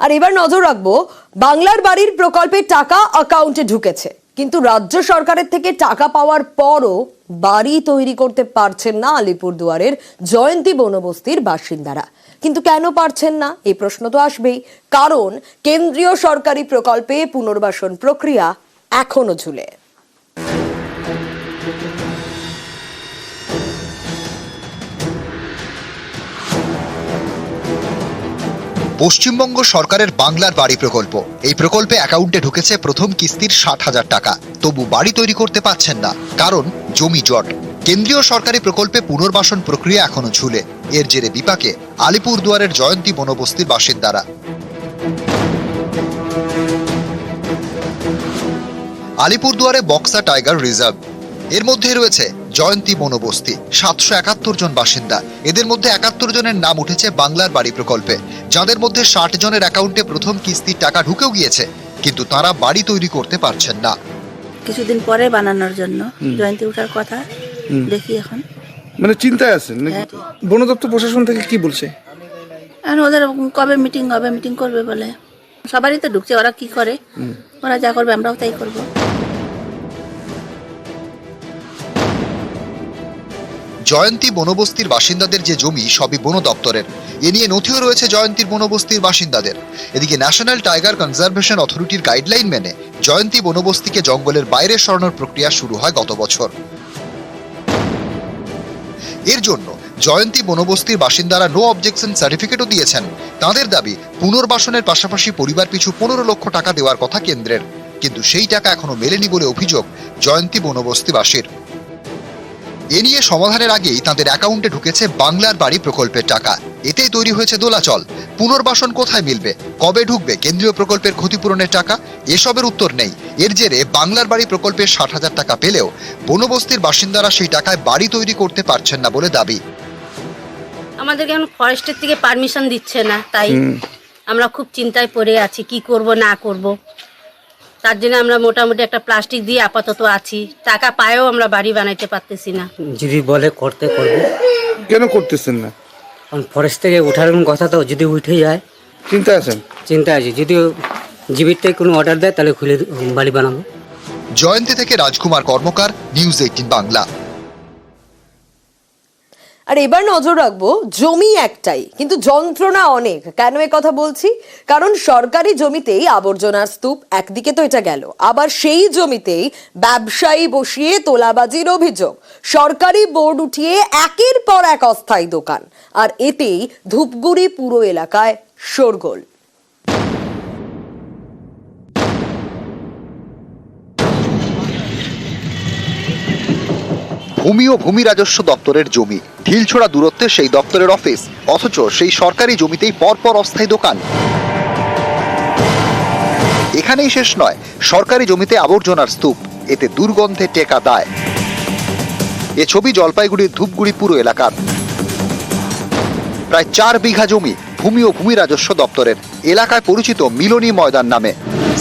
আর এবার নজর রাখবো বাংলার বাড়ির প্রকল্পে টাকা অ্যাকাউন্টে ঢুকেছে, কিন্তু রাজ্য সরকারের থেকে টাকা পাওয়ার পরও বাড়ি তৈরি করতে পারছেন না আলিপুরদুয়ারের জয়ন্তী বনবস্তির বাসিন্দারা। কিন্তু কেন পারছেন না এই প্রশ্ন তো আসবেই, কারণ কেন্দ্রীয় সরকারি প্রকল্পে পুনর্বাসন প্রক্রিয়া এখনো ঝুলে। পশ্চিমবঙ্গ সরকারের বাংলার বাড়ি প্রকল্প, এই প্রকল্পে অ্যাকাউন্টে ঢুকেছে প্রথম কিস্তির 60,000 টাকা, তবু বাড়ি তৈরি করতে পারছেন না, কারণ জমি জট। কেন্দ্রীয় সরকারি প্রকল্পে পুনর্বাসন প্রক্রিয়া এখনো ঝুলে। এর জেরে বিপাকে আলিপুরদুয়ারের জয়ন্তী বনবস্তির বাসিন্দারা। আলিপুরদুয়ারে বক্সা টাইগার রিজার্ভ, এর মধ্যে রয়েছে জয়ন্তী বনবস্তি। 771 জন বাসিন্দা, এদের মধ্যে 71 জনের নাম উঠেছে বাংলার বাড়ি প্রকল্পে, যাদের মধ্যে 60 জনের অ্যাকাউন্টে প্রথম কিস্তির টাকা ঢুকেও গিয়েছে, কিন্তু তারা বাড়ি তৈরি করতে পারছেন না। কিছুদিন পরে বানানোর জন্য জয়ন্তী উঠার কথা, দেখি এখন মানে চিন্তায় আছেন নাকি? বন দপ্তর প্রশাসন থেকে কি বলছে? আর ওদের কবে মিটিং হবে, মিটিং করবে বলে। সবারই তো ঢুকছে, ওরা কি করে, ওরা যা করবে আমরাও তাই করবো। জয়ন্তী বনবস্তির বাসিন্দাদের যে জমি সবই বন দপ্তরের, এ নিয়ে নথিও রয়েছে জয়ন্তীর বনবস্তির বাসিন্দাদের। এদিকে ন্যাশনাল টাইগার কনজারভেশন অথরিটির গাইডলাইন মেনে জয়ন্তী বনবস্তিকে জঙ্গলের বাইরে সরানোর প্রক্রিয়া শুরু হয় গত বছর। এর জন্য জয়ন্তী বনবস্তির বাসিন্দারা নো অবজেকশন সার্টিফিকেটও দিয়েছেন। তাদের দাবি, পুনর্বাসনের পাশাপাশি পরিবার পিছু 15 লক্ষ টাকা দেওয়ার কথা কেন্দ্রের, কিন্তু সেই টাকা এখনো মেলেনি বলে অভিযোগ জয়ন্তী বনবস্তিবাসীর। এ নিয়ে সমাধানের আগেই তাদের অ্যাকাউন্টে ঢুকেছে বাংলার বাড়ি প্রকল্পের টাকা, এতেই তৈরি হয়েছে দোলাচল। পুনর্বাসন কোথায় মিলবে, কবে ঢুকবে কেন্দ্রীয় প্রকল্পের ক্ষতিপূরণের টাকা, এসবের উত্তর নেই। এর জেরে বাংলার বাড়ি প্রকল্পের 60,000 টাকা পেলেও বনবস্তির বাসিন্দারা সেই টাকায় বাড়ি তৈরি করতে পারছেন না বলে দাবি। আমাদেরকে এখন ফরেস্টের থেকে পারমিশন দিচ্ছে না, তাই আমরা খুব চিন্তায় পড়ে আছি, কি করব না করব। তার জন্য আমরা মোটামুটি একটা প্লাস্টিক দিয়ে আপাতত আছি, টাকা পায়েও আমরা বাড়ি বানাইতে পারতেছি না। যদি বলে করতে করবো। কেন করতেছেন না? কারণ ফরেস্ট থেকে উঠার কথা, তো যদি উঠে যায় চিন্তায় আছেন? চিন্তা আছে, যদি জীবিত থেকে কোনো অর্ডার দেয় তাহলে খুলে বাড়ি বানাবো। জয়ন্তী থেকে রাজকুমার কর্মকার, নিউজ 18 বাংলা। আর এবার নজর রাখবো জমি একটাই, কিন্তু যন্ত্রণা অনেক। কেন এ কথা বলছি? কারণ সরকারি জমিতেই আবর্জনার স্তূপ, একদিকে তো এটা গেল, আবার সেই জমিতেই ব্যবসায়ী বসিয়ে তোলাবাজির অভিযোগ। সরকারি বোর্ড উঠিয়ে একের পর এক অস্থায়ী দোকান, আর এতেই ধূপগুড়ি পুরো এলাকায় শোরগোল। ভূমি ও ভূমি রাজস্ব দপ্তরের জমি, ঢিলছোড়া দূরত্বে সেই দপ্তরের অফিস, অথচ সেই সরকারি জমিতেই পরপর অস্থায়ী দোকান। এখানেই শেষ নয়, সরকারি জমিতে আবর্জনার স্তূপ, এতে দুর্গন্ধে টেকা দায়। এ ছবি জলপাইগুড়ির ধূপগুড়ি পুরো এলাকার। প্রায় 4 বিঘা জমি ভূমি ও ভূমি রাজস্ব দপ্তরের, এলাকায় পরিচিত মিলনী ময়দান নামে।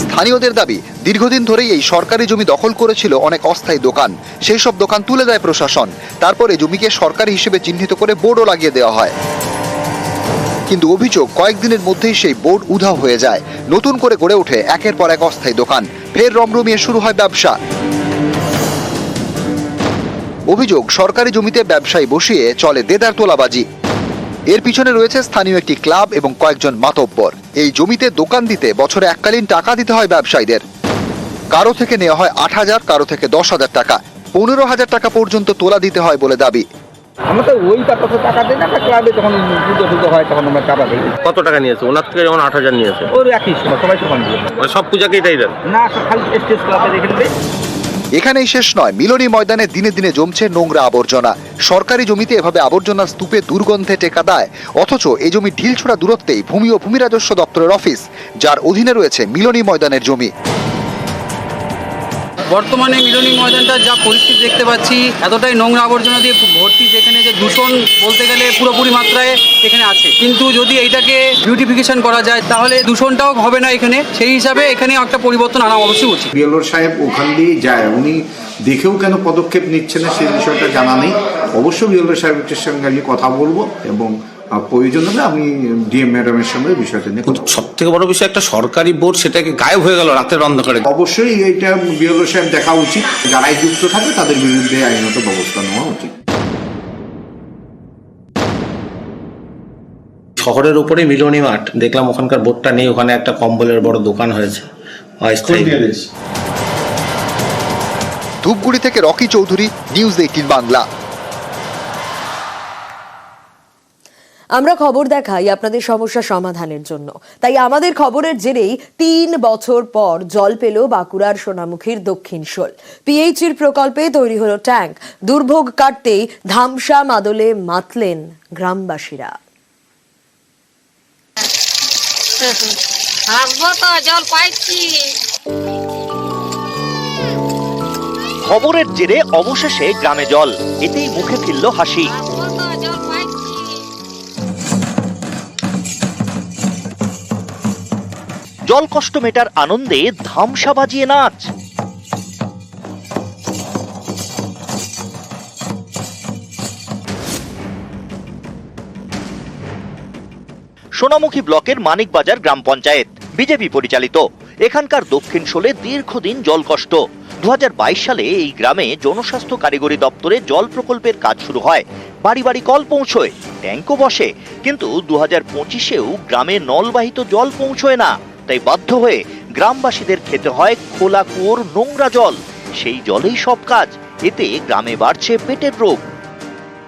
স্থানীয়দের দাবি, দীর্ঘদিন ধরেই এই সরকারি জমি দখল করেছিল অনেক অস্থায়ী দোকান, সেই সব দোকান তুলে দেয় প্রশাসন। তারপরে জমিকে সরকারি হিসেবে চিহ্নিত করে বোর্ডও লাগিয়ে দেওয়া হয়, কিন্তু অভিযোগ কয়েকদিনের মধ্যেই সেই বোর্ড উধাও হয়ে যায়। নতুন করে গড়ে ওঠে একের পর এক অস্থায়ী দোকান, ফের রমরমিয়ে শুরু হয় ব্যবসা। অভিযোগ, সরকারি জমিতে ব্যবসায়ী বসিয়ে চলে দেদার তোলাবাজি। এর পিছনে রয়েছে স্থানীয় একটি ক্লাব এবং কয়েকজন মাতব্বর। এই জমিতে দোকান দিতে বছরে এককালীন টাকা দিতে হয় ব্যবসায়ীদের। কারো থেকে নেওয়া হয় 8,000, কারো থেকে 10,000 টাকা, 15,000 টাকা পর্যন্ত তোলা দিতে হয় বলে দাবি। আমরা তো ওই টাকা দিই না, ক্লাবে যখন পুজো হয় তখন আমরা টাকা দিই। কত টাকা নিয়েছে? ওনার থেকে যেমন 8,000 নিয়েছে। ওর একই সময় সবাই সমান দিয়ে, মানে সব পূজাকেই তাই দেন না, খালি স্টেজ ক্লাবে রেখে দেয়। এখানেই শেষ নয়, মিলনী ময়দানে দিনে দিনে জমছে নোংরা আবর্জনা। সরকারি জমিতে এভাবে আবর্জনার স্তূপে দুর্গন্ধে টেকা দেয়, অথচ এই জমি ঢিলছোড়া দূরত্বেই ভূমি ও ভূমি রাজস্ব দপ্তরের অফিস, যার অধীনে রয়েছে মিলনী ময়দানের জমি। বর্তমানে মিলনী ময়দানটা যা পরিস্থিতি দেখতে পাচ্ছি, এতটাই নোংরা আবর্জনা দিয়ে ভর্তি, যেখানে যে দূষণ বলতে গেলে পুরোপুরি মাত্রায় এখানে আছে। কিন্তু যদি এইটাকে বিউটিফিকেশন করা যায় তাহলে দূষণটাও হবে না এখানে, সেই হিসাবে এখানে একটা পরিবর্তন আনা অবশ্যই উচিত। বিএলওর সাহেব ওখান দিয়ে যায়, উনি দেখেও কেন পদক্ষেপ নিচ্ছে না সেই বিষয়টা জানা নেই। অবশ্যই বিএলওর সাহেবের সঙ্গে কথা বলবো এবং প্রয়োজন হলে আমি ডিএম ম্যাডামের সঙ্গে বিষয়টা নিয়ে কিন্তু সব থেকে বড় বিষয় একটা সরকারি বোর্ড সেটাকে গায়েব হয়ে গেল রাতের অন্ধকারে। অবশ্যই এইটা বিএলও সাহেব দেখা উচিত, যারাই যুক্ত থাকে তাদের বিরুদ্ধে আইনত ব্যবস্থা নেওয়া উচিত। শহরের উপরে মিলনী মাঠ দেখলাম, ওখানকার বোর্ডটা নেই, ওখানে একটা কম্বলের বড় দোকান হয়েছে। ধূপগুড়ি থেকে রকি চৌধুরী, নিউজ 18 বাংলা। আমরা খবর দেখাই আপনাদের সমস্যা সমাধানের জন্য, তাই আমাদের খবরের জেরেই 3 বছর পর জল পেল বাঁকুড়ার সোনামুখীর দক্ষিণ শোল। পিএইচির প্রকল্পে তৈরি হলো ট্যাঙ্ক। দুর্ভোগ কাটতেই ধামসা মাদলে মাতলেন গ্রামবাসীরা। জল পাইছি। খবরের জেরে অবশেষে গ্রামে জল, এতেই মুখে ফিরল হাসি। জল কষ্ট মেটার আনন্দে ধামসা বাজিয়ে নাচ। সোনামুখী ব্লকের মানিকবাজার গ্রাম পঞ্চায়েত বিজেপি পরিচালিত। এখানকার দক্ষিণ শোলে দীর্ঘদিন জল কষ্ট। 2022 সালে এই গ্রামে জনস্বাস্থ্য কারিগরি দপ্তরে জল প্রকল্পের কাজ শুরু হয়। বাড়ি বাড়ি কল পৌঁছয়, ট্যাঙ্কও বসে, কিন্তু 2025-এও গ্রামে নলবাহিত জল পৌঁছয় না। তাই বাধ্য হয়ে গ্রামবাসীদের খেতে হয় খোলা কুয়োর নোংরা জল। সেই জলেই সব কাজ, এতে গ্রামে বাড়ছে পেটের রোগ।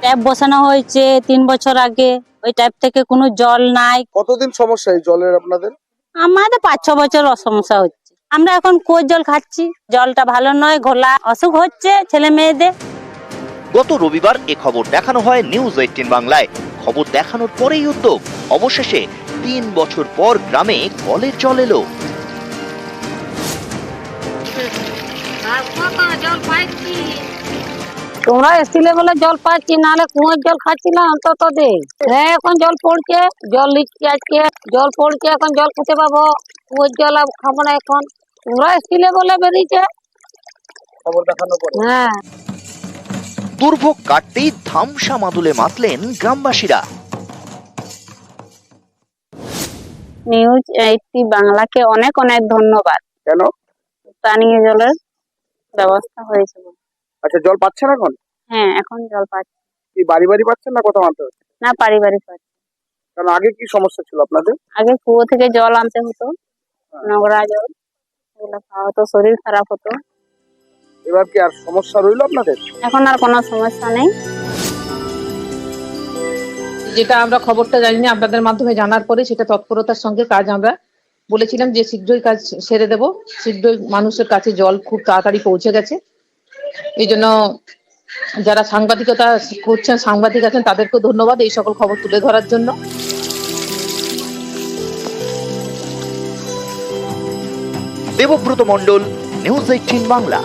ট্যাপ বসানো হয়েছে 3 বছর আগে, ওই ট্যাপ থেকে কোনো জল নাই। কতদিন সমস্যা এই জলের আপনাদের? আমাদের 5-6 বছর সমস্যা হচ্ছে। আমরা এখন কুয়োর জল খাচ্ছি, জলটা ভালো নয়, ঘোলা, অসুখ হচ্ছে ছেলে মেয়েদের। গত রবিবার এ খবর দেখানো হয় নিউজ 18 বাংলায়। খবর দেখানোর পরেই উদ্যোগ। অবশেষে 3 বছর পর গ্রামে কলের জল এলো। তোমরা এসছিলে বলে জল পাচ্ছি, নাহলে কুয়োর জল খাচ্ছিলাম অন্তত দে। হ্যাঁ, এখন জল পড়ছে, জল লিখছি আজকে, জল পড়ছে, এখন জল খেতে পাবো। কুয়োর জল আর খাবো না এখন। তোমরা এসছিলে বলে বেরিয়েছে খবর দেখানোর পরে। হ্যাঁ। দুর্ভোগ কাটতেই ধামসা মাদুলে মাতলেন গ্রামবাসীরা। নিউজ 18 বাংলাকে অনেক অনেক ধন্যবাদ। কেন? পানীয় জলের ব্যবস্থা হয়েছে। আচ্ছা, জল পাচ্ছেন এখন? হ্যাঁ, এখন জল পাচ্ছি। কি বাড়ি বাড়ি পাচ্ছেন না কোথাও আনতে হচ্ছে? না, পারিবারিক পাচ্ছি। কারণ আগে কি সমস্যা ছিল আপনাদের? আগে কুয়ো থেকে জল আনতে হতো, নোংরা জল, এগুলো খাওয়া হতো, শরীর খারাপ হতো। এবার কি আর সমস্যা রইলো আপনাদের? এখন আর কোনো সমস্যা নেই। যেটা আমরা খবরটা জানি আপনাদের মাধ্যমে জানার পরে সেটা তৎপরতার সঙ্গে কাজ আমরা বলেছিলাম যে শীঘ্রই কাজ সেরে দেব। শীঘ্রই মানুষের কাছে জল খুব তাড়াতাড়ি পৌঁছে গেছে। এই জন্য যারা সাংবাদিকতা করছেন, সাংবাদিক আছেন, তাদেরকেও ধন্যবাদ এই সকল খবর তুলে ধরার জন্য। দেবব্রত মণ্ডল, নিউজ 18 বাংলা।